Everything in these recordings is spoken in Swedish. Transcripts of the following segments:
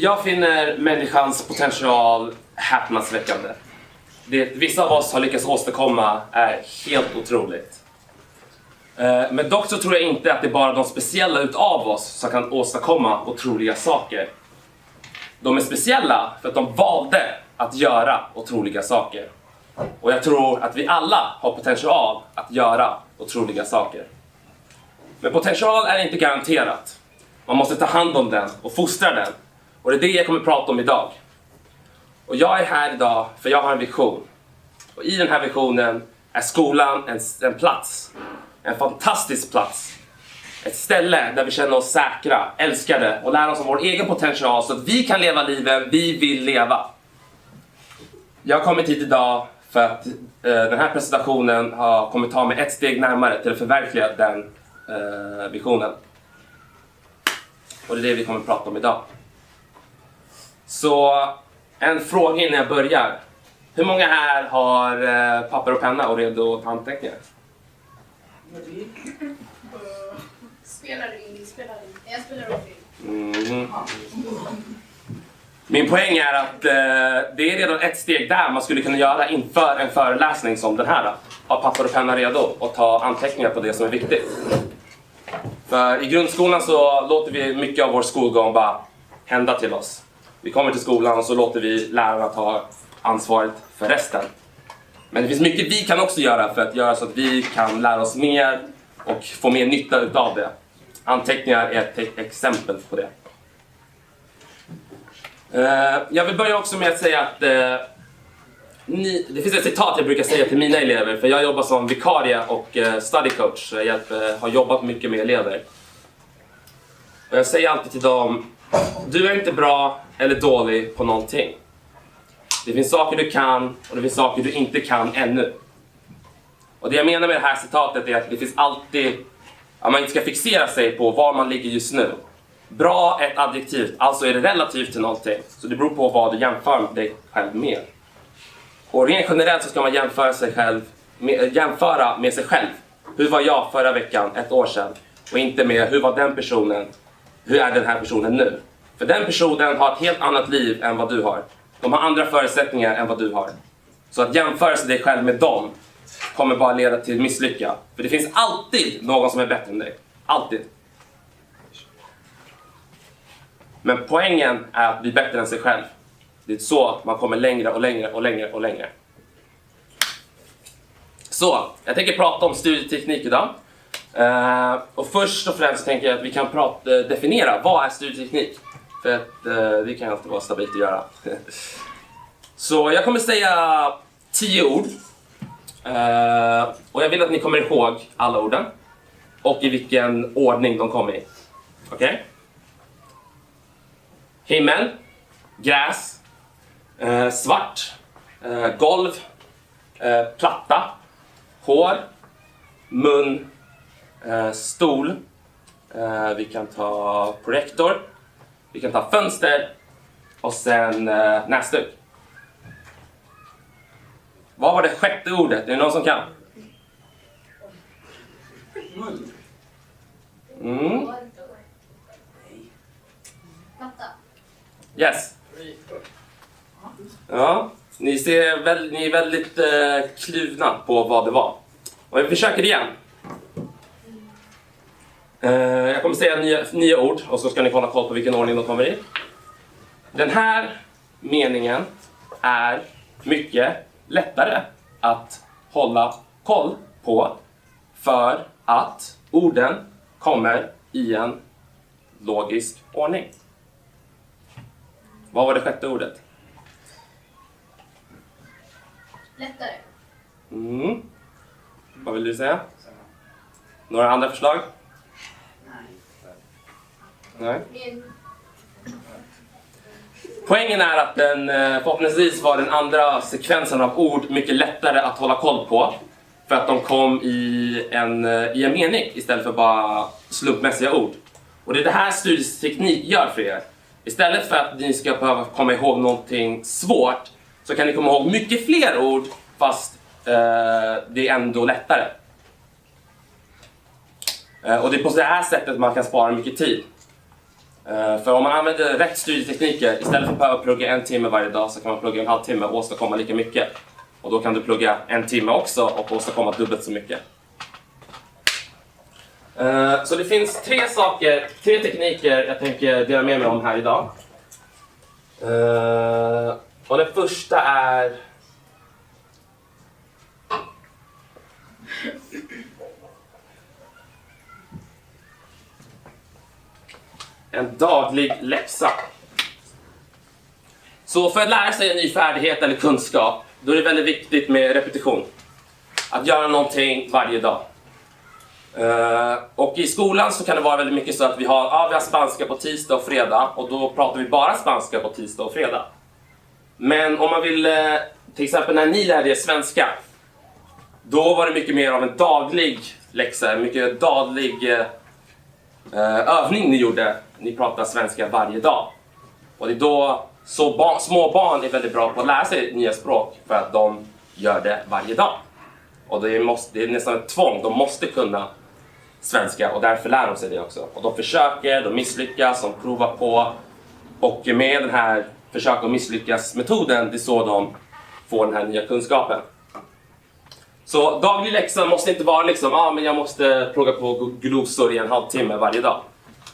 Jag finner människans potential häpnadsväckande. Det vissa av oss har lyckats åstadkomma är helt otroligt. Men dock så tror jag inte att det är bara de speciella utav oss som kan åstadkomma otroliga saker. De är speciella för att de valde att göra otroliga saker. Och jag tror att vi alla har potential att göra otroliga saker. Men potential är inte garanterat. Man måste ta hand om den och fostra den. Och det är det jag kommer prata om idag. Och jag är här idag för jag har en vision. Och i den här visionen är skolan en plats. En fantastisk plats. Ett ställe där vi känner oss säkra, älskade och lär oss om vår egen potential så att vi kan leva livet vi vill leva. Jag har kommit hit idag för att den här presentationen har kommit ta mig ett steg närmare till att förverkliga den visionen. Och det är det vi kommer att prata om idag. Så en fråga innan jag börjar. Hur många här har papper och penna och redo att ta anteckningar? Spelar in. Jag spelar in. Min poäng är att det är redan ett steg där man skulle kunna göra inför en föreläsning som den här. Ha papper och penna redo och ta anteckningar på det som är viktigt. För i grundskolan så låter vi mycket av vår skolgång bara hända till oss. Vi kommer till skolan och så låter vi lärarna ta ansvaret för resten. Men det finns mycket vi kan också göra för att göra så att vi kan lära oss mer och få mer nytta utav det. Anteckningar är ett exempel på det. Jag vill börja också med att säga att det finns ett citat jag brukar säga till mina elever. För jag jobbar som vikarie och study coach. Jag har jobbat mycket med elever. Och jag säger alltid till dem: du är inte bra eller dålig på någonting. Det finns saker du kan och det finns saker du inte kan ännu. Och det jag menar med det här citatet är att det finns alltid att man inte ska fixera sig på var man ligger just nu. Bra är ett adjektiv, alltså är det relativt till någonting. Så det beror på vad du jämför dig själv med. Och rent generellt så ska man jämföra med sig själv. Hur var jag förra veckan, ett år sedan? Och inte med hur var den personen, hur är den här personen nu? För den personen har ett helt annat liv än vad du har. De har andra förutsättningar än vad du har. Så att jämföra sig dig själv med dem kommer bara leda till misslycka. För det finns alltid någon som är bättre än dig. Alltid. Men poängen är att bli bättre än sig själv. Det är så man kommer längre och längre och längre och längre. Så, jag tänker prata om studieteknik idag. Och först och främst tänker jag att vi kan definiera vad är studieteknik. För att det kan alltid vara stabilt att göra. Så jag kommer säga 10 ord. Och jag vill att ni kommer ihåg alla orden. Och i vilken ordning de kommer i. Okej? Himmel, gräs, svart, golv, platta, hår, mun, stol. Vi kan ta projektor, vi kan ta fönster och sen näsduk. Vad var det sjätte ordet? Är det någon som kan? Platta. Yes. Ja, ni är väldigt kluvna på vad det var. Och vi försöker igen. Jag kommer säga nya ord och så ska ni hålla koll på vilken ordning de kommer i. Den här meningen är mycket lättare att hålla koll på för att orden kommer i en logisk ordning. Vad var det sjätte ordet? Lättare. Vad vill du säga? Några andra förslag? Nej. Poängen är att den förhoppningsvis var den andra sekvensen av ord mycket lättare att hålla koll på. För att de kom i en mening istället för bara slumpmässiga ord. Och det är det här studieteknik gör för er. Istället för att ni ska behöva komma ihåg någonting svårt så kan ni komma ihåg mycket fler ord fast det är ändå lättare. Och det är på det här sättet man kan spara mycket tid. För om man använder rätt studietekniker, istället för att behöva plugga 1 timme varje dag, så kan man plugga en halvtimme och åstadkomma lika mycket. Och då kan du plugga 1 timme också och åstadkomma dubbelt så mycket. Så det finns 3 tekniker jag tänker dela med mig om här idag. Och den första är en daglig läxa. Så för att lära sig en ny färdighet eller kunskap, då är det väldigt viktigt med repetition. Att göra någonting varje dag. Och i skolan så kan det vara väldigt mycket så att vi har spanska på tisdag och fredag, och då pratar vi bara spanska på tisdag och fredag. Men om man vill, till exempel när ni lärde er svenska, då var det mycket mer av en daglig läxa, mycket daglig övning ni gjorde. Ni pratar svenska varje dag. Och det är då små barn är väldigt bra på att lära sig nya språk, för att de gör det varje dag. Och det är nästan ett tvång, de måste kunna svenska, och därför lär de sig det också. Och de försöker, de misslyckas, de provar på. Och med den här försök och misslyckas metoden, det är så de får den här nya kunskapen. Så daglig läxa måste inte vara liksom, men jag måste plugga på glosor i en halvtimme varje dag.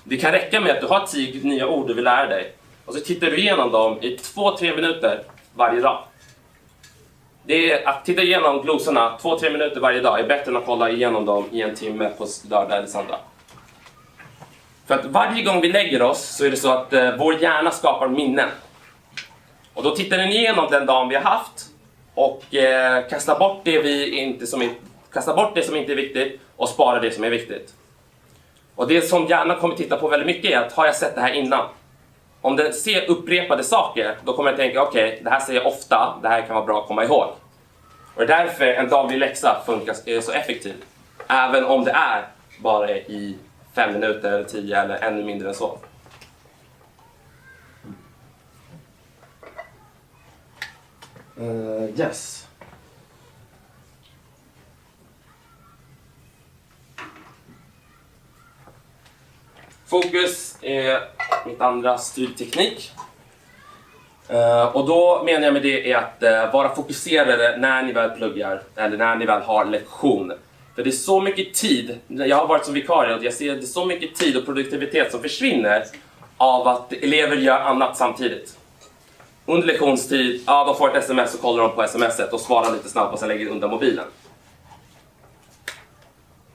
Det kan räcka med att du har 10 nya ord du vill lära dig. Och så tittar du igenom dem i 2-3 minuter varje dag. Det är att titta igenom glosorna 2-3 minuter varje dag är bättre än att kolla igenom dem i 1 timme på lördag eller söndag. För att varje gång vi lägger oss så är det så att vår hjärna skapar minnen. Och då tittar den igenom den dagen vi har haft och kastar bort det som inte är viktigt och sparar det som är viktigt. Och det som hjärnan kommer titta på väldigt mycket är att, har jag sett det här innan? Om den ser upprepade saker, då kommer den tänka, okej, det här säger jag ofta, det här kan vara bra att komma ihåg. Och det är därför en daglig läxa funkar så effektivt. Även om det är bara i 5 minuter eller 10 eller ännu mindre än så. Yes. Fokus är mitt andra studieteknik. Och då menar jag med det är att vara fokuserade när ni väl pluggar eller när ni väl har lektion. För det är så mycket tid, jag har varit som vikarie och jag ser det är så mycket tid och produktivitet som försvinner av att elever gör annat samtidigt. Under lektionstid, de får ett sms och kollar de på smset och svarar lite snabbt och sen lägger undan mobilen.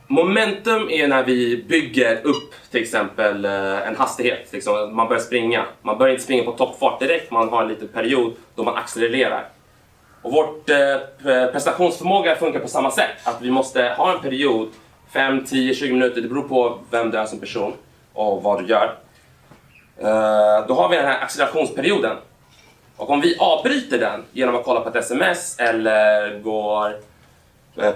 Momentum är när vi bygger upp till exempel en hastighet. Liksom, man börjar springa. Man börjar inte springa på toppfart direkt, man har en liten period då man accelererar. Och vårt prestationsförmåga funkar på samma sätt. Att vi måste ha en period, 5, 10, 20 minuter, det beror på vem du är som person och vad du gör. Då har vi den här accelerationsperioden. Och om vi avbryter den genom att kolla på ett sms eller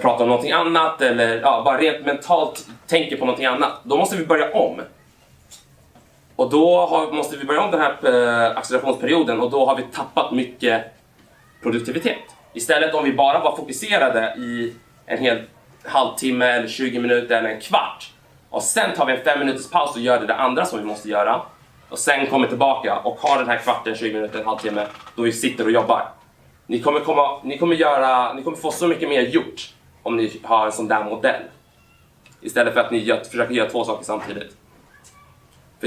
pratar om någonting annat eller bara rent mentalt tänker på någonting annat, då måste vi börja om. Och då måste vi börja om den här accelerationsperioden och då har vi tappat mycket produktivitet. Istället om vi bara var fokuserade i en hel halvtimme eller 20 minuter eller en kvart och sen tar vi en 5 minuters paus och gör det andra som vi måste göra och sen kommer tillbaka och har den här kvarten, 20 minuter, en halvtimme då vi sitter och jobbar. Ni kommer få så mycket mer gjort om ni har en sån där modell. Istället för att ni försöker göra 2 saker samtidigt. För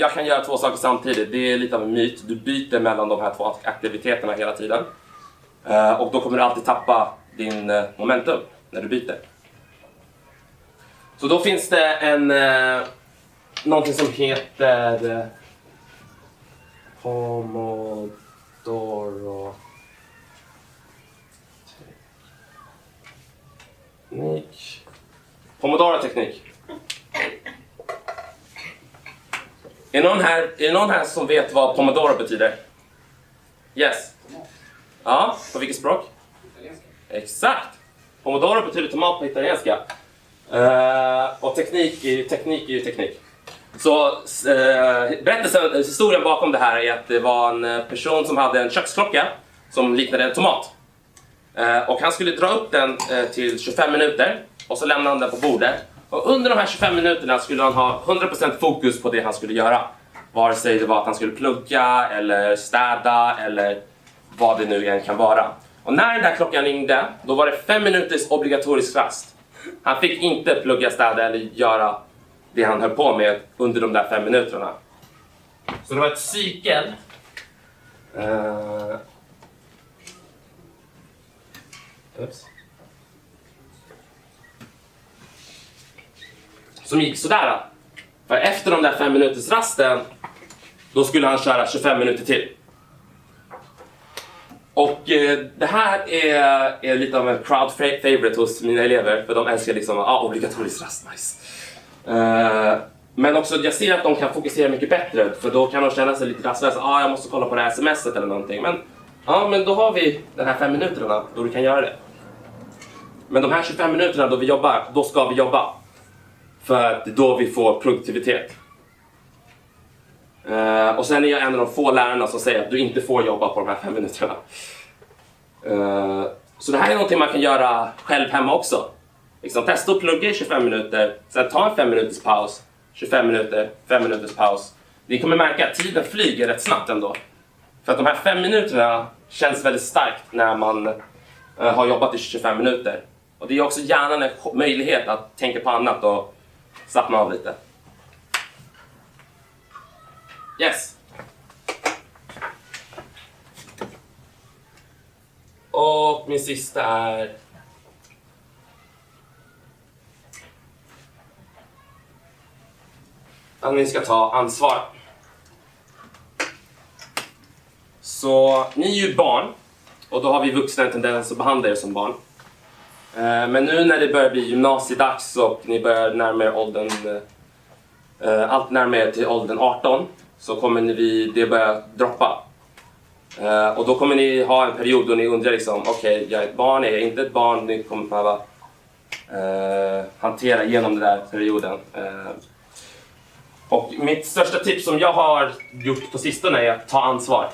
jag kan göra 2 saker samtidigt. Det är lite av en myt. Du byter mellan de här 2 aktiviteterna hela tiden. Och då kommer du alltid tappa din momentum när du byter. Så då finns det någonting som heter Pomodoro teknik. Pomodoro-teknik. Är någon här som vet vad Pomodoro betyder? Yes. Ja, på vilket språk? Italienska. Exakt. Pomodoro betyder tomat på italienska. Och teknik är teknik. Så historien bakom det här är att det var en person som hade en köksklocka som liknade en tomat. Och han skulle dra upp den till 25 minuter och så lämnade han den på bordet. Och under de här 25 minuterna skulle han ha 100% fokus på det han skulle göra. Vare sig det var att han skulle plugga eller städa eller vad det nu än kan vara. Och när den där klockan ringde, då var det 5 minuters obligatorisk rast. Han fick inte plugga, städa eller göra det han höll på med under de där 5 minuterna. Så det var ett cykel. Som gick sådär. För efter de där 5 minuters rasten, då skulle han köra 25 minuter till. Och det här är lite av en crowd favorite hos mina elever. För de älskar liksom, obligatorisk rast, nice. Men också, jag ser att de kan fokusera mycket bättre. För då kan de känna sig lite rastlösa. Jag måste kolla på det här sms:et eller någonting. Men då har vi den här 5 minuterna då du kan göra det. Men de här 25 minuterna då vi jobbar, då ska vi jobba. För att det är då vi får produktivitet. Och sen är jag en av de få lärarna som säger att du inte får jobba på de här 5 minuterna. Så det här är någonting man kan göra själv hemma också. Liksom, testa att plugga i 25 minuter, sen ta en 5 minuters paus, 25 minuter, 5 minuters paus. Ni kommer märka att tiden flyger rätt snabbt ändå. För att de här 5 minuterna känns väldigt starkt när man har jobbat i 25 minuter. Och det är också hjärnan en möjlighet att tänka på annat och slappna av lite. Yes. Och min sista är att ni ska ta ansvar. Så ni är ju barn och då har vi vuxna en tendens att behandla er som barn. Men nu när det börjar bli gymnasiedags och ni börjar närma er åldern, allt närmare till åldern 18, så kommer det börja droppa. Och då kommer ni ha en period då ni undrar liksom, okej, jag är ett barn, är jag inte ett barn? Ni kommer behöva hantera igenom den där perioden. Och mitt största tips som jag har gjort på sistone är att ta ansvar.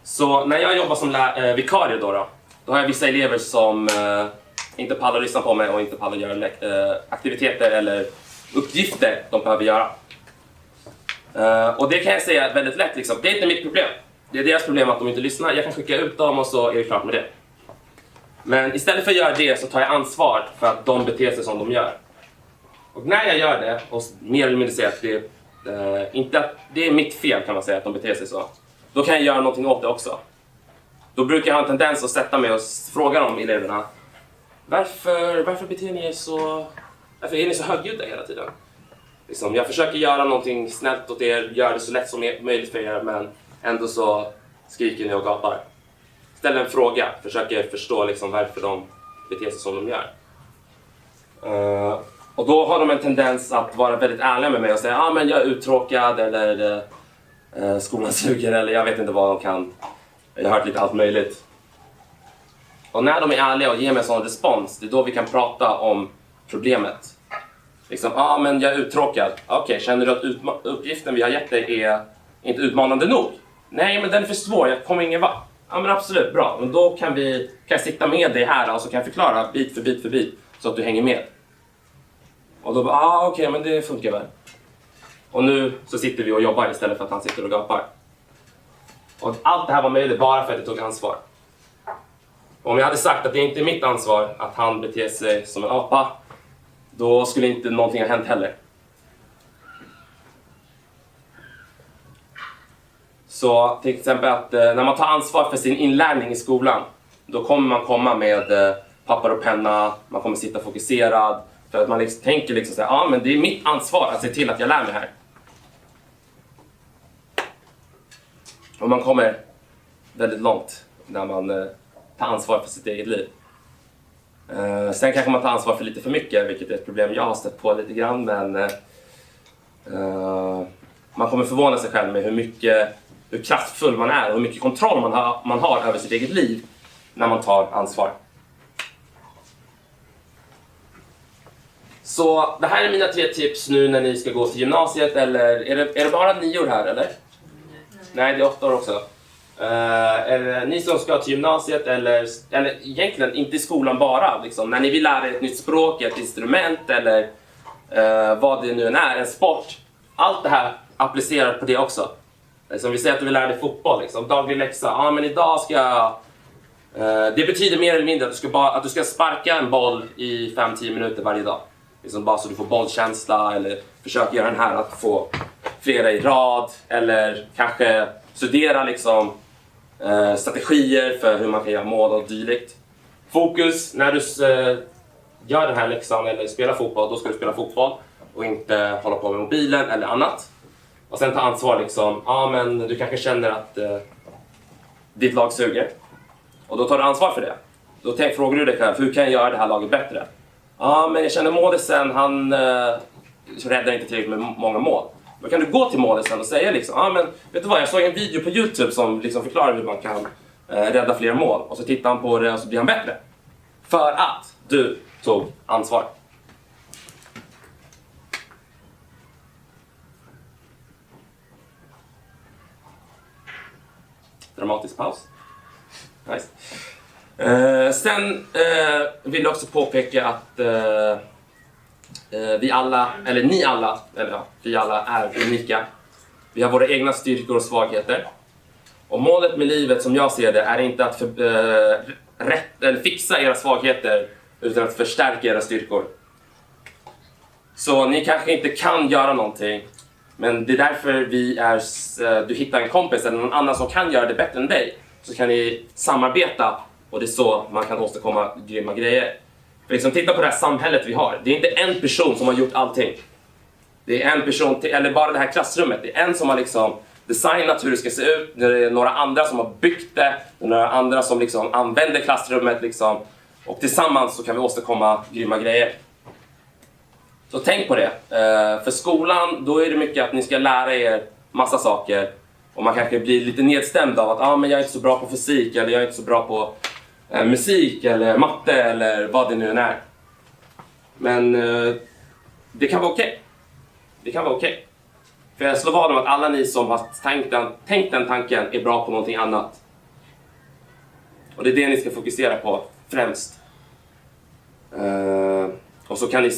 Så när jag jobbar som vikarie då har jag vissa elever som inte pallar lyssna på mig och inte pallar göra aktiviteter eller uppgifter de behöver göra. Och det kan jag säga väldigt lätt liksom. Det är inte mitt problem. Det är deras problem att de inte lyssnar. Jag kan skicka ut dem och så är det klart med det. Men istället för att göra det så tar jag ansvar för att de beter sig som de gör. Och när jag gör det och mer eller mindre säger att det är mitt fel kan man säga att de beter sig så. Då kan jag göra någonting åt det också. Då brukar jag ha en tendens att sätta mig och fråga de eleverna. Varför beter ni er så... Varför är ni så högljudda hela tiden? Liksom, jag försöker göra någonting snällt åt er, göra det så lätt som möjligt för er, men ändå så skriker ni och gapar. Ställ en fråga, försöker förstå liksom varför de beter sig som de gör. Och då har de en tendens att vara väldigt ärliga med mig och säga men jag är uttråkad eller skolan suger eller jag vet inte vad de kan. Jag har hört lite allt möjligt. Och när de är ärliga och ger mig en sån respons, det är då vi kan prata om problemet. Liksom, men jag är uttråkad. Okej, känner du att uppgiften vi har gett dig är inte utmanande nog? Nej, men den är för svår, jag kommer ingen vart. Ja, men absolut, bra. Men då kan jag sitta med dig här och så kan jag förklara bit för bit så att du hänger med. Och då okej, men det funkar väl. Och nu så sitter vi och jobbar istället för att han sitter och gapar. Och allt det här var möjligt bara för att jag tog ansvar. Och om jag hade sagt att det inte är mitt ansvar att han beter sig som en apa, då skulle inte någonting ha hänt heller. Så till exempel att när man tar ansvar för sin inlärning i skolan, då kommer man komma med papper och penna, man kommer sitta fokuserad. För att man tänker liksom så men det är mitt ansvar att se till att jag lär mig här. Och man kommer väldigt långt när man tar ansvar för sitt eget liv. Sen kanske man tar ansvar för lite för mycket, vilket är ett problem jag har stött på lite grann. Men man kommer förvåna sig själv med hur kraftfull man är och hur mycket kontroll man har över sitt eget liv när man tar ansvar. Så det här är mina 3 tips nu när ni ska gå till gymnasiet, eller är det bara 9 år här eller? Nej, det är 8 år också. Eller ni som ska till gymnasiet eller egentligen inte i skolan bara. Liksom, när ni vill lära er ett nytt språk, ett instrument eller vad det nu än är, en sport. Allt det här applicerar på det också. Som vi säger att du vill lära dig fotboll, liksom, daglig läxa. Men idag ska jag... det betyder mer eller mindre att du ska sparka en boll i 5-10 minuter varje dag. Liksom bara så du får bollkänsla eller försöka göra den här att få flera i rad. Eller kanske studera liksom, strategier för hur man kan göra mål och dylikt. Fokus när du gör den här läxan eller spelar fotboll, då ska du spela fotboll och inte hålla på med mobilen eller annat. Och sen ta ansvar liksom, men du kanske känner att ditt lag suger. Och då tar du ansvar för det. Då frågar du dig själv, hur kan jag göra det här laget bättre? Men jag känner Målisen, han räddar inte tillräckligt med många mål. Då kan du gå till Målisen och säga liksom, men vet du vad, jag såg en video på YouTube som liksom förklarar hur man kan rädda fler mål. Och så tittar han på det och så blir han bättre. För att du tog ansvar. Dramatisk paus. Nice. Sen vill jag också påpeka att vi alla är unika. Vi har våra egna styrkor och svagheter. Och målet med livet som jag ser det är inte att fixa era svagheter utan att förstärka era styrkor. Så ni kanske inte kan göra någonting, men det är därför du hittar en kompis eller någon annan som kan göra det bättre än dig. Så kan ni samarbeta och det är så man kan åstadkomma grymma grejer. För liksom, titta på det här samhället vi har. Det är inte en person som har gjort allting. Det är en person, eller bara det här klassrummet. Det är en som har liksom designat hur det ska se ut. Det är några andra som har byggt det. Det är några andra som liksom använder klassrummet. Liksom. Och tillsammans så kan vi åstadkomma grymma grejer. Så tänk på det. För skolan, då är det mycket att ni ska lära er massa saker. Och man kanske blir lite nedstämd av att men jag är inte så bra på fysik. Eller jag är inte så bra på musik eller matte eller vad det nu än är. Men det kan vara okej. Det kan vara okej. För jag slår vad om att alla ni som har tänkt den tanken är bra på någonting annat. Och det är det ni ska fokusera på främst. Och så kan ni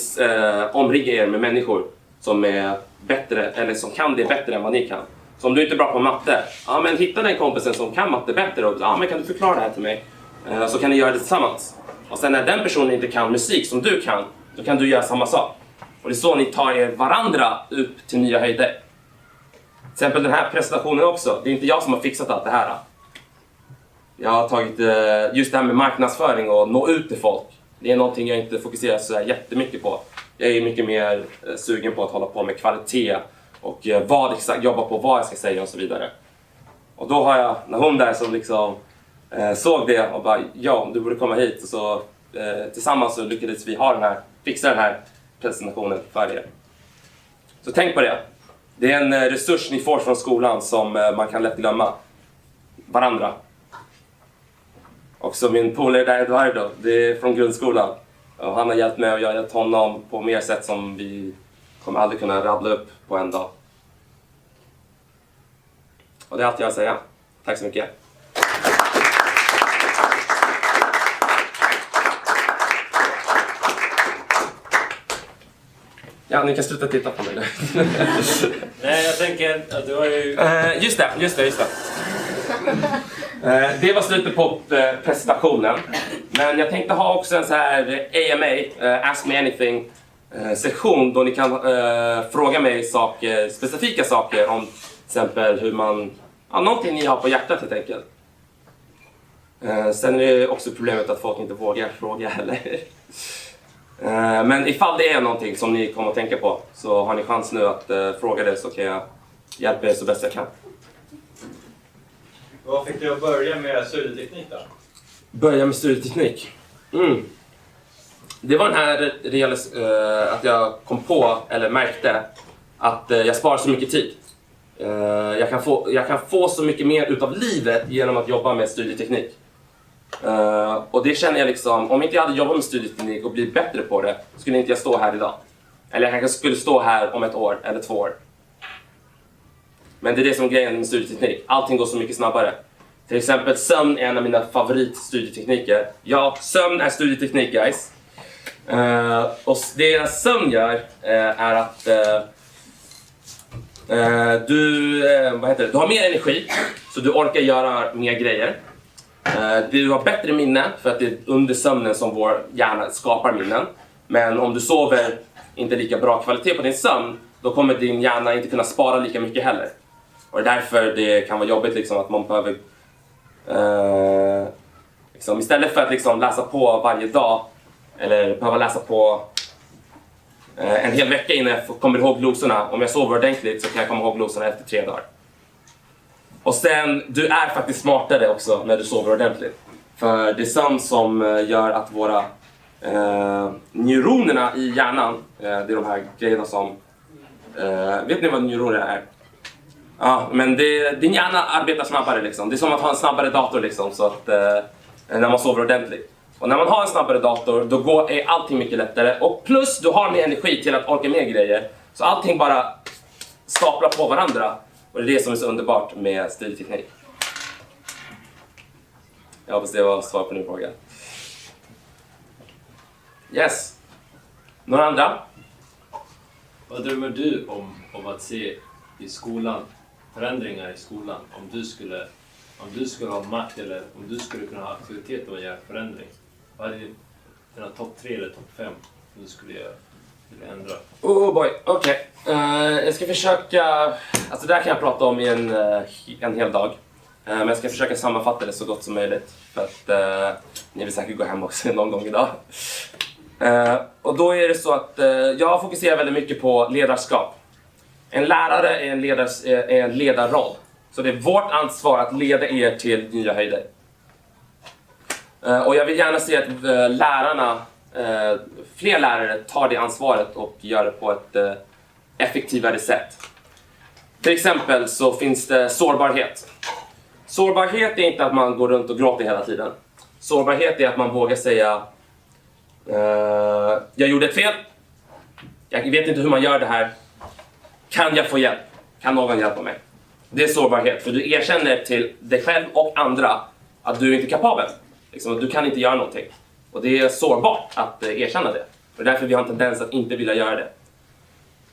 omringa er med människor som är bättre eller som kan det bättre än vad ni kan. Så om du inte är bra på matte, men hitta den kompisen som kan matte bättre och men kan du förklara det här till mig? Så kan ni göra det tillsammans. Och sen när den personen inte kan musik som du kan, då kan du göra samma sak. Och det är så ni tar er varandra upp till nya höjder. Till exempel den här presentationen också. Det är inte jag som har fixat allt det här. Jag har tagit just det här med marknadsföring och nå ut till folk. Det är någonting jag inte fokuserar så här jättemycket på. Jag är mycket mer sugen på att hålla på med kvalitet och jobba på vad jag ska säga och så vidare. Och då har jag, när hon där som liksom såg det och bara, du borde komma hit. Och så tillsammans så lyckades vi fixa den här presentationen för er. Så tänk på det. Det är en resurs ni får från skolan som man kan lätt glömma. Varandra. Också min polare där, Eduardo, det är från grundskolan. Och han har hjälpt mig och jag har hjälpt honom på mer sätt som vi kommer aldrig kunna rabbla upp på en dag. Och det är allt jag har att säga. Tack så mycket. Ja, ni kan sluta titta på mig nu. Nej, jag tänker att du har ju... Just det. Det var slutet på presentationen. Men jag tänkte ha också en så här AMA, Ask Me Anything session då ni kan fråga mig specifika saker om till exempel hur man, någonting ni har på hjärtat helt enkelt. Sen är det också problemet att folk inte vågar fråga heller. Men ifall det är någonting som ni kommer att tänka på så har ni chans nu att fråga det, så kan jag hjälpa er så bäst jag kan. Vad fick du att börja med studieteknik då? Börja med studieteknik? Det var den här att jag kom på, eller märkte, att jag sparar så mycket tid. Jag kan få så mycket mer utav livet genom att jobba med studieteknik. Och det känner jag liksom, om inte jag hade jobbat med studieteknik och blivit bättre på det, skulle inte jag stå här idag. Eller jag kanske skulle stå här om 1 år eller 2 år. Men det är det som är grejen med studieteknik. Allting går så mycket snabbare. Till exempel sömn är en av mina favoritstudietekniker. Ja, sömn är studieteknik, guys. Och det sömn gör är att du har mer energi, så du orkar göra mer grejer. Du har bättre minne för att det är under sömnen som vår hjärna skapar minnen. Men om du sover inte lika bra kvalitet på din sömn, då kommer din hjärna inte kunna spara lika mycket heller. Och det är därför det kan vara jobbigt liksom, att man behöver liksom, istället för att liksom, läsa på varje dag eller behöva läsa på en hel vecka innan jag kommer ihåg glosorna. Om jag sover ordentligt så kan jag komma ihåg glosorna efter 3 dagar. Och sen, du är faktiskt smartare också när du sover ordentligt. För det är sömn som gör att våra neuronerna i hjärnan, det är de här grejerna som... vet ni vad neuroner är? Ja, men din hjärna arbetar snabbare liksom. Det är som att ha en snabbare dator liksom, så att när man sover ordentligt. Och när man har en snabbare dator, då är allting mycket lättare. Och plus, du har mer energi till att orka med grejer. Så allting bara staplar på varandra. Och det är det som är så underbart med studieteknik. Jag hoppas det var svar på din fråga. Yes. Några andra? Vad drömmer du om att se i skolan? Förändringar i skolan? Om du skulle ha makt eller om du skulle kunna ha auktoritet att göra förändring? Vad är dina topp 3 eller topp 5 som du skulle vilja ändra? Oh boy, okej. Jag ska försöka... Alltså det här kan jag prata om i en hel dag. Men jag ska försöka sammanfatta det så gott som möjligt. För att ni vill säkert gå hem också någon gång idag. Och då är det så att jag fokuserar väldigt mycket på ledarskap. En lärare är en ledarroll. Så det är vårt ansvar att leda er till nya höjder. Och jag vill gärna se att fler lärare tar det ansvaret och gör det på ett effektivare sätt. Till exempel så finns det sårbarhet. Sårbarhet är inte att man går runt och gråter hela tiden. Sårbarhet är att man vågar säga jag gjorde ett fel. Jag vet inte hur man gör det här. Kan jag få hjälp? Kan någon hjälpa mig? Det är sårbarhet, för du erkänner till dig själv och andra att du inte är kapabel. Liksom, du kan inte göra någonting. Och det är sårbart att erkänna det. Och därför vi har en tendens att inte vilja göra det.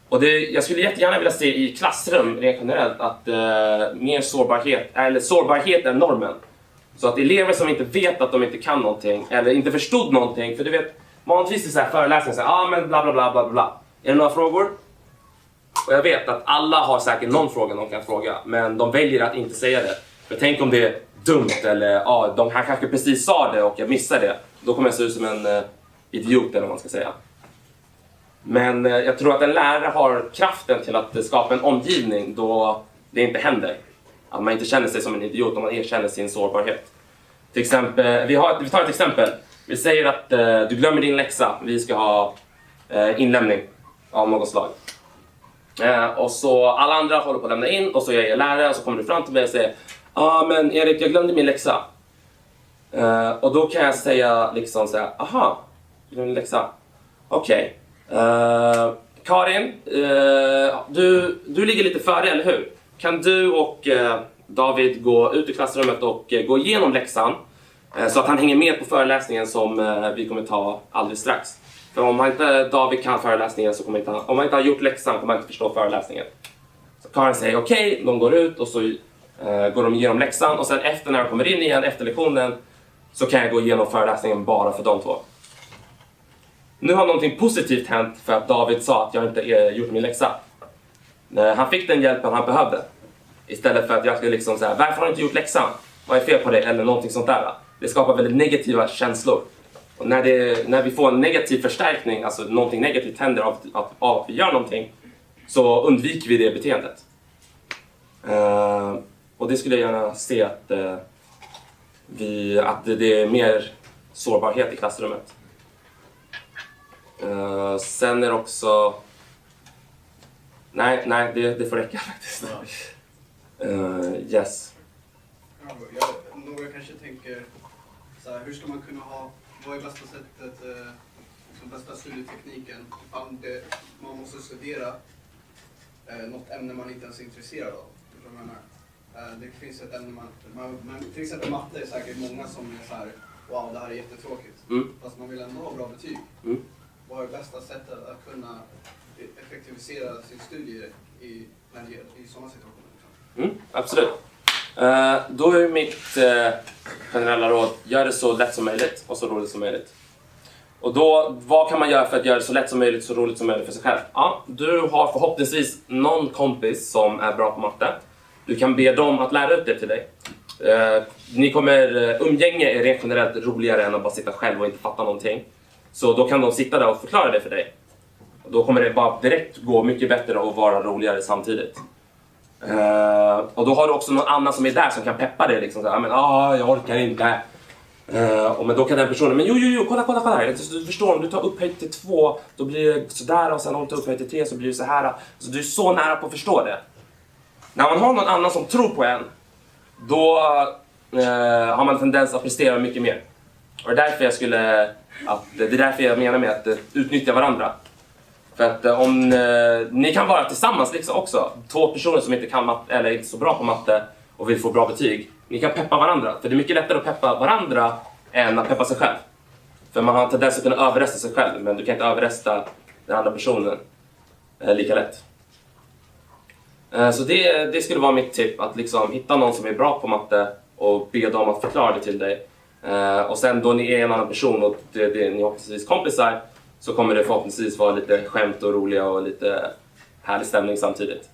Och jag skulle jättegärna vilja se i klassrum rent generellt att mer sårbarhet är normen. Så att elever som inte vet att de inte kan någonting eller inte förstod någonting, för du vet, vanligtvis i så här föreläsningar säger men bla bla bla bla bla. Är det några frågor? Och jag vet att alla har säkert någon fråga de kan fråga, men de väljer att inte säga det. För tänk om det är dumt eller de här kanske precis sa det och jag missade det. Då kommer jag se ut som en idiot eller vad man ska säga. Men jag tror att en lärare har kraften till att skapa en omgivning då det inte händer. Att man inte känner sig som en idiot om man erkänner sin sårbarhet. Till exempel, vi tar ett exempel. Vi säger att du glömmer din läxa. Vi ska ha inlämning av något slag. Och så alla andra håller på att lämna in och så är jag lärare och så kommer du fram till mig och säger men Erik, jag glömde min läxa. Och då kan jag säga liksom så här, aha, jag glömde min läxa. Okej. Karin, du ligger lite före, eller hur? Kan du och David gå ut i klassrummet och gå igenom läxan så att han hänger med på föreläsningen som vi kommer ta alldeles strax. För om inte David kan föreläsningen så kommer om han inte har gjort läxan kommer han inte förstå föreläsningen. Så Karin säger okej, de går ut och så går de igenom läxan och sen efter när de kommer in igen efter lektionen så kan jag gå igenom föreläsningen bara för de två. Nu har någonting positivt hänt för att David sa att jag inte gjort min läxa. Han fick den hjälpen han behövde. Istället för att jag skulle liksom säga, varför har du inte gjort läxan? Vad är fel på det? Eller någonting sånt där. Det skapar väldigt negativa känslor. Och när vi får en negativ förstärkning, alltså någonting negativt händer av att vi gör någonting, så undviker vi det beteendet. Och det skulle jag gärna se att det är mer sårbarhet i klassrummet. Sen är det också... Nej, det får räcka faktiskt. Yes. Några kanske tänker så här, hur ska man kunna vad är bästa sättet, liksom bästa studietekniken ifall man måste studera något ämne man inte ens är intresserad av. Det finns ett ämne man till exempel matte är säkert många som är så här: wow, det här är jättetråkigt. Fast man vill ändå ha bra betyg. Vad är bästa sättet att kunna effektivisera sin studie i sådana situationer? Absolut. Då är mitt generella råd: gör det så lätt som möjligt och så roligt som möjligt. Och då, vad kan man göra för att göra det så lätt som möjligt, så roligt som möjligt för sig själv? Ja, du har förhoppningsvis någon kompis som är bra på matte. Du kan be dem att lära ut det till dig. Umgänge är rent generellt roligare än att bara sitta själv och inte fatta någonting. Så då kan de sitta där och förklara det för dig. Då kommer det bara direkt gå mycket bättre och vara roligare samtidigt. Och då har du också någon annan som är där som kan peppa dig liksom så här, jag orkar inte. Men då kan den personen, men jo, kolla här. Du förstår, om du tar upphöjt till 2, då blir det sådär, och sen om du tar upphöjt till 3 så blir det så här. Så du är så nära på att förstå det. När man har någon annan som tror på en, då har man en tendens att prestera mycket mer. Och det är därför jag menar med att utnyttja varandra. För att om ni kan vara tillsammans liksom också, 2 personer som inte kan matte eller inte så bra på matte och vill få bra betyg, ni kan peppa varandra. För det är mycket lättare att peppa varandra än att peppa sig själv. För man har en tendens att kunna överrösta sig själv, men du kan inte överrösta den andra personen lika lätt. Så det skulle vara mitt tipp, att liksom hitta någon som är bra på matte och be dem att förklara det till dig. Och sen då ni är en annan person och ni är förhoppningsvis kompisar, så kommer det förhoppningsvis vara lite skämt och roliga och lite härlig stämning samtidigt.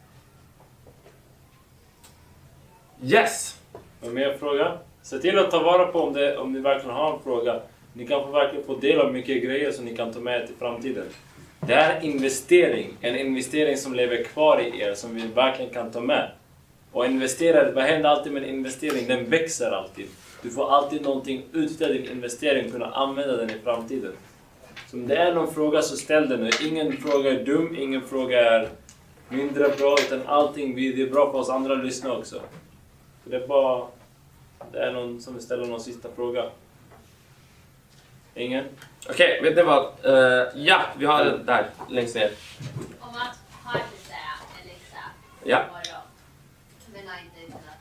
Yes! Och mer fråga? Se till att ta vara på om ni verkligen har en fråga. Ni kan verkligen få del av mycket grejer som ni kan ta med till framtiden. Det är en investering som lever kvar i er, som vi verkligen kan ta med. Och vad händer alltid med en investering? Den växer alltid. Du får alltid någonting ut av din investering, kunna använda den i framtiden. Så om det är någon fråga så ställ den nu. Ingen fråga är dum, ingen fråga är mindre bra, utan allting det är bra för oss andra att lyssna också. Det är någon som vill ställa någon sista fråga. Ingen? Okej, vet ni vad? Vi har det där längst ner. Om att ha en läxa Ja. imorgon, men inte kunnat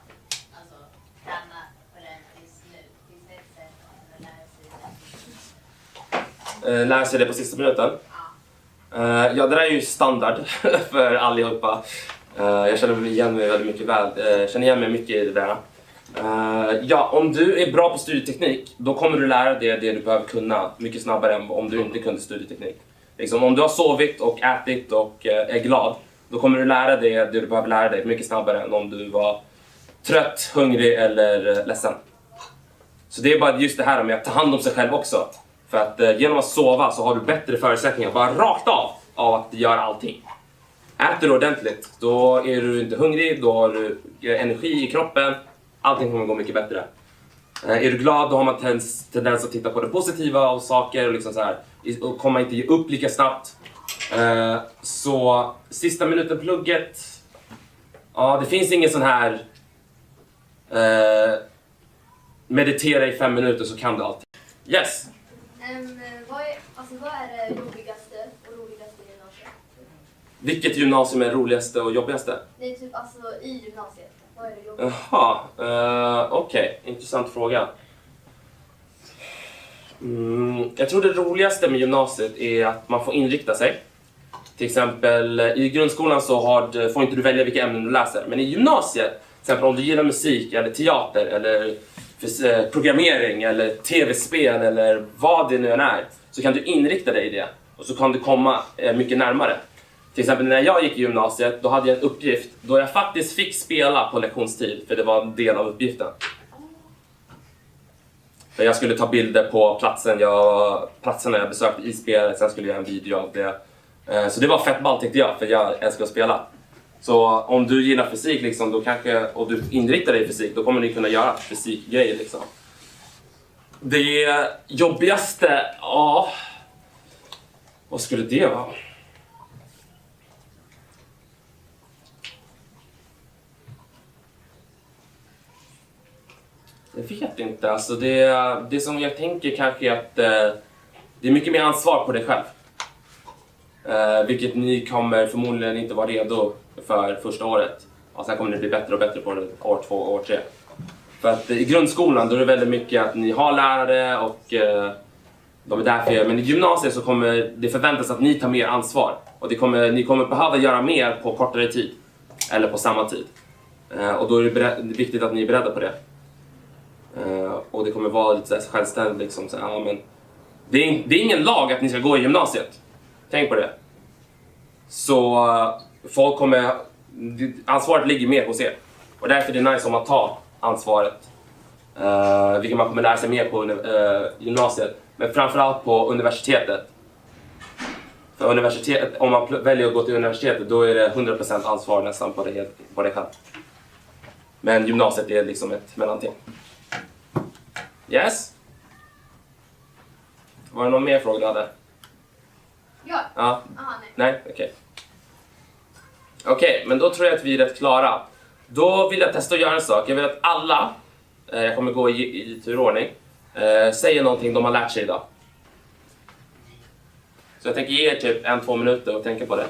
träna på den just nu. Finns det ett sätt att lära sig det? Lära sig det på sista minuten? Ja, det där är ju standard för allihopa. Jag känner igen mig väldigt mycket känner igen mig mycket i det där. Om du är bra på studieteknik, då kommer du lära dig det du behöver kunna mycket snabbare än om du inte kunde studieteknik. Liksom, om du har sovit och ätit och är glad, då kommer du lära dig det du behöver lära dig mycket snabbare än om du var trött, hungrig eller ledsen. Så det är bara just det här med att ta hand om sig själv också. För att genom att sova så har du bättre förutsättningar bara rakt av att göra allting. Äter du ordentligt, då är du inte hungrig, då har du energi i kroppen. Allting kommer gå mycket bättre. Är du glad, då har man tendens att titta på det positiva av saker och liksom så här, och kommer inte ge upp lika snabbt. Så sista minuten plugget. Ja, det finns ingen sån här meditera i 5 minuter så kan du alltid. Yes. Vad är det jobbigaste och roligaste i gymnasiet? Vilket gymnasium är roligaste och jobbigaste? Det är typ i gymnasiet. Vad är det jobbigaste? Jaha, okej. Intressant fråga. Jag tror det roligaste med gymnasiet är att man får inrikta sig. Till exempel i grundskolan så får inte du välja vilka ämnen du läser. Men i gymnasiet, till exempel om du gillar musik eller teater eller programmering eller tv-spel eller vad det nu än är, så kan du inrikta dig i det. Och så kan du komma mycket närmare. Till exempel när jag gick i gymnasiet, då hade jag en uppgift då jag faktiskt fick spela på lektionstid, för det var en del av uppgiften. För jag skulle ta bilder på platserna jag besökte i spelet, sen skulle jag göra en video av det. Så det var fett ball tyckte jag, för jag älskar att spela. Så om du gillar fysik liksom, då och du inriktar dig i fysik, då kommer ni kunna göra fysikgrejer liksom. Det jobbigaste, vad skulle det vara? Jag vet inte, alltså det som jag tänker kanske är att det är mycket mer ansvar på dig själv. Vilket ni kommer förmodligen inte vara redo för första året. Och sen kommer ni bli bättre och bättre på det år 2 och år 3. För att i grundskolan då är det väldigt mycket att ni har lärare och de är där för er. Men i gymnasiet så kommer det förväntas att ni tar mer ansvar. Och ni kommer behöva göra mer på kortare tid. Eller på samma tid. Och då är det viktigt att ni är beredda på det. Och det kommer vara lite så här självständigt liksom. Så, ja, men det är ingen lag att ni ska gå i gymnasiet. Tänk på det. Så folk kommer... Ansvaret ligger mer hos er. Och därför är det nice om man tar ansvaret. Vilket man kommer lära sig mer på gymnasiet. Men framförallt på universitetet. För universitetet, om man väljer att gå till universitetet, då är det 100% ansvar nästan på det själv. Men gymnasiet är liksom ett mellanting. Yes? Var det någon mer fråga du hade? Ja. Ja. Aha, nej. Nej? Okej. Okej, men då tror jag att vi är rätt klara. Då vill jag testa att göra en sak. Jag vill att alla, jag kommer gå i turordning, säger någonting de har lärt sig idag. Så jag tänker ge er typ 1-2 minuter och tänka på det.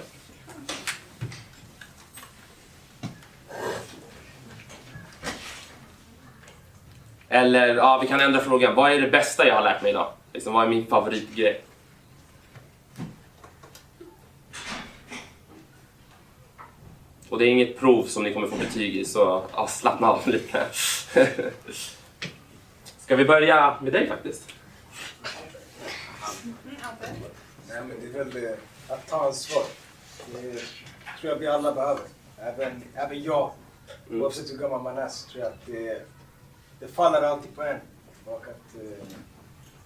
Eller, ja, vi kan ändra frågan. Vad är det bästa jag har lärt mig idag? Liksom, vad är min favoritgrej? Och det är inget prov som ni kommer få betyg i, så ja, slappna av lite. Ska vi börja med dig faktiskt? Nej, men det är väl det, att ta ansvar. Det tror jag vi alla behöver. Även jag. Oavsett hur gammal man är så tror jag att det faller alltid på en. Och att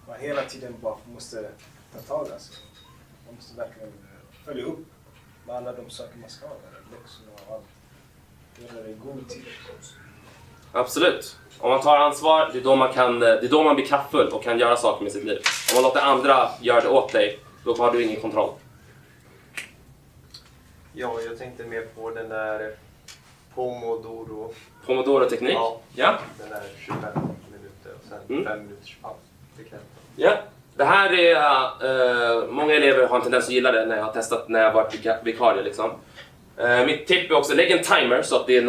man hela tiden bara måste ta tag. Alltså. Man måste verkligen följa upp med alla de saker man ska göra. Läxorna och allt. Göra det i god tid. Absolut. Om man tar ansvar, det är då man blir kraftfull och kan göra saker med sitt liv. Om man låter andra göra det åt dig, då har du ingen kontroll. Ja, jag tänkte mer på den där Pomodoro. Pomodoro-teknik? Ja. Den där 25 minuter och sen 5 minuters paus. Ja. Det här är, många elever har en tendens att gilla det när jag har testat när jag varit vikarie liksom. Mitt tipp är också, lägg en timer så att det är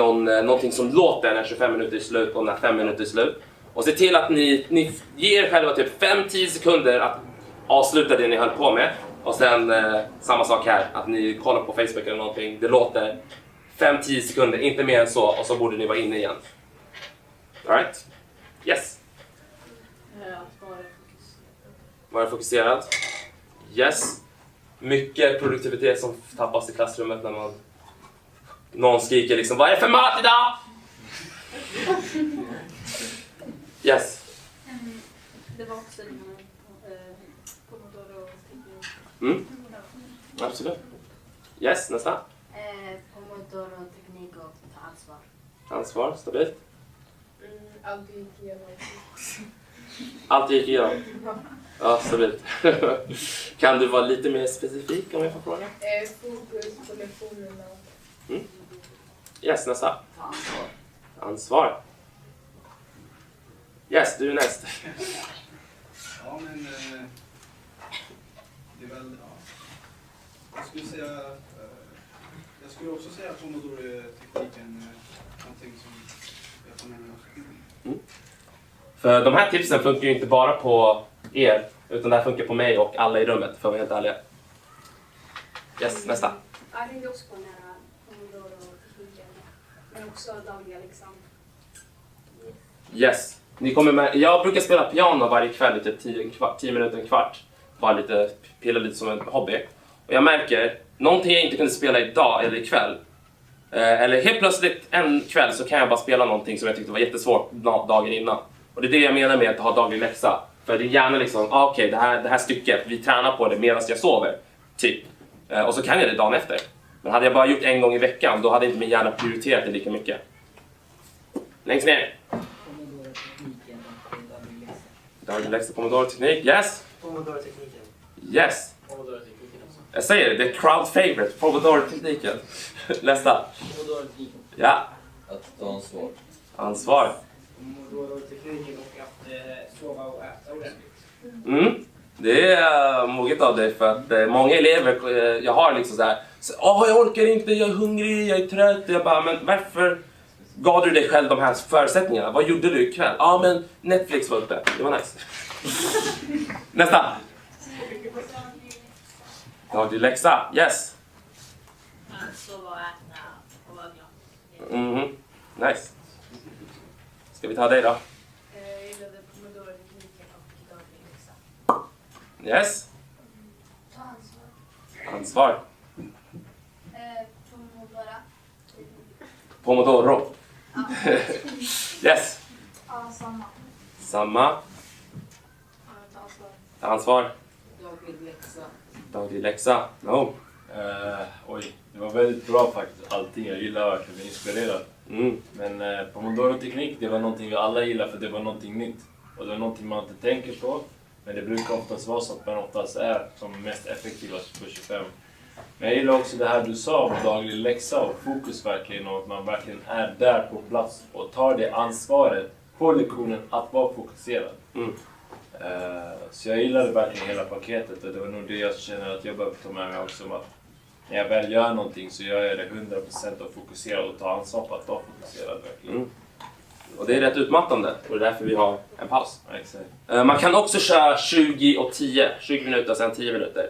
någonting som låter när 25 minuter är slut och när 5 minuter är slut. Och se till att ni ger er själva typ 5-10 sekunder att avsluta det ni höll på med. Och sen samma sak här, att ni kollar på Facebook eller någonting. Det låter 5-10 sekunder, inte mer än så, och så borde ni vara inne igen. All right? Yes. Att Vara fokuserad. Yes. Mycket produktivitet som tappas i klassrummet när någon skriker liksom, vad är det för mat idag? Yes. Det var också Pomodoro-teknik. Absolut. Yes, nästa. Pomodoro-teknik och ta ansvar. Ansvar, stabilt. Alltid gick igenom. Alltid gick igenom. Ja, stabilt. Kan du vara lite mer specifik om jag får fråga? Fokus på lektionerna. Yes, nästa. Ansvar. Yes, du är näst. Ja, men det är väl, ja. Jag skulle också säga att Pomodoro-tekniken är någonting som jag tar med mig också. För de här tipsen funkar ju inte bara på er, utan det här funkar på mig och alla i rummet, för att vara helt ärliga. Yes, nästa. Jag tänkte också på den här Pomodoro-tekniken, men också dagliga liksom. Yes. Ni kommer med, jag brukar spela piano varje kväll i typ 10 minuter, en kvart. Bara lite, pilla lite som en hobby. Och jag märker, någonting jag inte kunde spela idag eller ikväll. Eller helt plötsligt en kväll så kan jag bara spela någonting som jag tyckte var jättesvårt dagen innan. Och det är det jag menar med att ha daglig läxa. För det är gärna liksom, okej, det här stycket, vi tränar på det medan jag sover. Typ. Och så kan jag det dagen efter. Men hade jag bara gjort en gång i veckan, då hade inte min hjärna prioriterat det lika mycket. Längst ner. Pomodoro-tekniken och daglig läxa. Daglig läxa, Pomodoro-teknik, yes. Pomodoro-tekniken. Yes. Pomodoro-tekniken också. Jag säger det, the crowd favorite, Pomodoro-tekniken. Nästa. Pomodoro-tekniken. Ja. Att ta ansvar. Ansvar. Pomodoro-tekniken och att sova och äta ordentligt. Det är moget av dig för att många elever, jag har liksom så här, jag orkar inte, jag är hungrig, jag är trött. Jag bara, men varför gav du dig själv de här förutsättningarna? Vad gjorde du ikväll? Men Netflix var uppe, det var nice. Nästa. Daglig läxa, yes. Sova och äta och vara glad. Nice. Ska vi ta dig då? Jag gillade pomodoro-tekniken och daglig läxa. Yes. Ta ansvar. Ansvar. Pomodoro. Pomodoro. Yes. Ja, samma. Samma. Ta ansvar. Ta ansvar. Daglig läxa. Daglig läxa. No. Oj, det var väldigt bra faktiskt. Allting. Jag gillar verkligen, jag är inspirerad. Men Pomodoro-teknik, det var någonting vi alla gillar för det var någonting nytt. Och det var någonting man inte tänker på. Men det brukar oftast vara så att man oftast är som mest effektivast på 25. Men jag gillar också det här du sa om daglig läxa och fokus verkligen. Och att man verkligen är där på plats och tar det ansvaret på lektionen att vara fokuserad. Så jag gillade verkligen hela paketet och det var nog det jag känner att jag behöver ta med mig också. Att när jag väl gör någonting så gör jag det 100% och fokuserad och tar ansvar på att vara fokuserad verkligen. Och det är rätt utmattande och det är därför vi har en paus. Ja, exakt. Man kan också köra 20 och 10, 20 minuter och sen 10 minuter.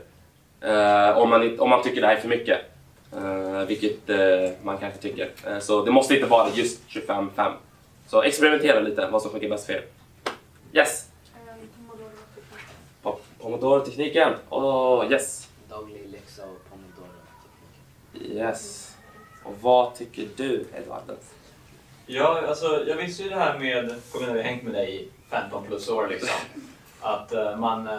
Om man tycker det här är för mycket. Vilket man kanske tycker. Så det måste inte vara just 25-5. Så experimentera lite vad som funkar bäst för er. Yes! Pomodoro-tekniken. Yes! Daglig läxa och pomodoro-tekniken. Yes. Och vad tycker du, Edvard? Ja, alltså jag visste ju det här med, kommer när vi hängt med dig i 15 plus år liksom. Att man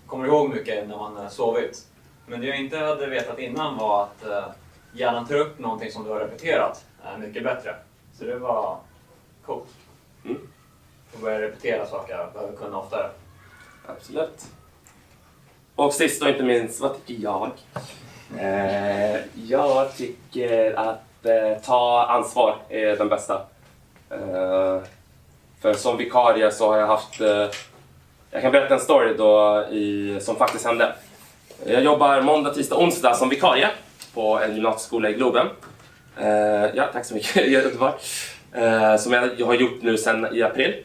kommer ihåg mycket när man sovit. Men det jag inte hade vetat innan var att hjärnan tar upp någonting som du har repeterat mycket bättre. Så det var coolt. Att börja repetera saker, behöver kunna oftare. Absolut. Och sist och inte minst, vad tycker jag? Jag tycker att ta ansvar är den bästa. För som vikarie så har jag haft... jag kan berätta en story då som faktiskt hände. Jag jobbar måndag, tisdag, onsdag som vikarie på en gymnasieskola i Globen. Tack så mycket. Som jag har gjort nu sedan i april.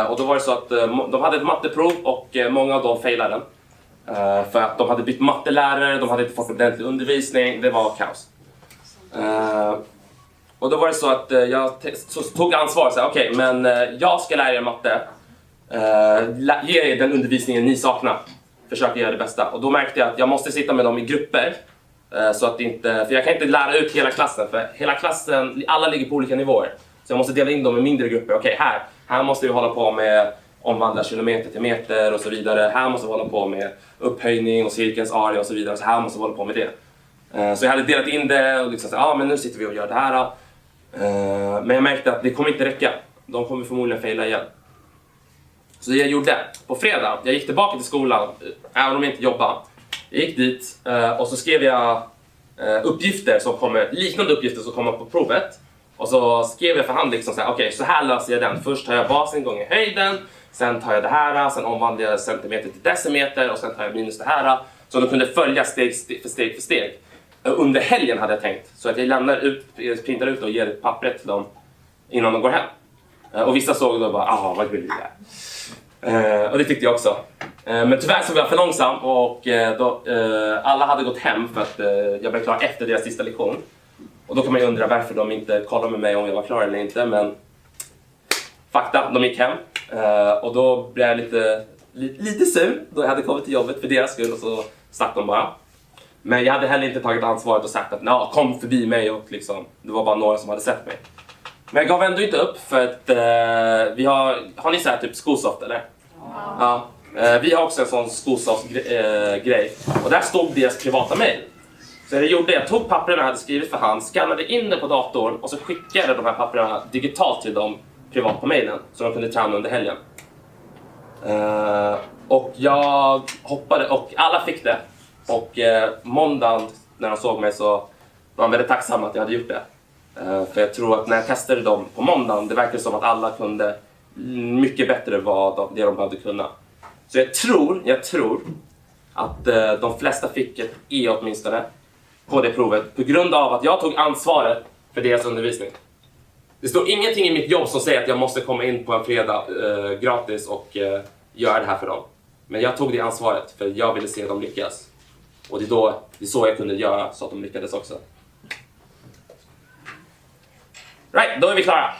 Och då var det så att de hade ett matteprov och många av dem failade. För att de hade bytt mattelärare, de hade inte fått ordentlig undervisning, det var kaos. Och då var det så att jag tog ansvar, så okej, men jag ska lära er matte. Ge er den undervisningen ni saknar. Försöka göra det bästa. Och då märkte jag att jag måste sitta med dem i grupper. Så att inte, för jag kan inte lära ut hela klassen, för hela klassen, alla ligger på olika nivåer. Så jag måste dela in dem i mindre grupper. Okej, här måste vi hålla på med omvandla kilometer till meter och så vidare. Här måste vi hålla på med upphöjning och cirkelns area och så vidare. Så här måste vi hålla på med det. Så jag hade delat in det och liksom men nu sitter vi och gör det här. Men jag märkte att det kommer inte räcka. De kommer förmodligen faila igen. Så det jag gjorde på fredag, jag gick tillbaka till skolan, även om jag inte jobbade. Jag gick dit och så skrev jag liknande uppgifter som kommer på provet. Och så skrev jag för hand liksom så här löser jag den. Först tar jag basen gånger höjden, sen tar jag det här, sen omvandlar jag centimeter till decimeter och sen tar jag minus det här. Så de kunde följa steg för steg. Under helgen hade jag tänkt, så att jag printar ut och ger pappret till dem innan de går hem. Och vissa såg då bara, vad gulligt det är. Och det tyckte jag också. Men tyvärr så var jag för långsam och alla hade gått hem för att jag blev klar efter deras sista lektion. Och då kan man ju undra varför de inte kollade med mig om jag var klar eller inte. Men fakta, de gick hem. Och då blev jag lite sur då jag hade kommit till jobbet för deras skull och så stack de bara. Men jag hade heller inte tagit ansvaret och sagt att kom förbi mig och liksom, det var bara några som hade sett mig. Men jag gav ändå inte upp för att vi har ni så här typ Schoolsoft eller? Ja. Vi har också en sån Schoolsoft-grej. Och där stod deras privata mail. Så jag tog papperna jag hade skrivit för hand, skannade in det på datorn och så skickade de här papperna digitalt till dem privat på mailen. Så de kunde träna under helgen. Och jag hoppade och alla fick det. Och måndagen när de såg mig så var de väldigt tacksamma att jag hade gjort det. För jag tror att när jag testade dem på måndagen, det verkade som att alla kunde mycket bättre vad det de behövde kunna. Så jag tror att de flesta fick ett E åtminstone på det provet på grund av att jag tog ansvaret för deras undervisning. Det står ingenting i mitt jobb som säger att jag måste komma in på en fredag gratis och göra det här för dem. Men jag tog det ansvaret för jag ville se dem lyckas. Och det är så jag kunde göra så att de lyckades också. Right, då är vi klara.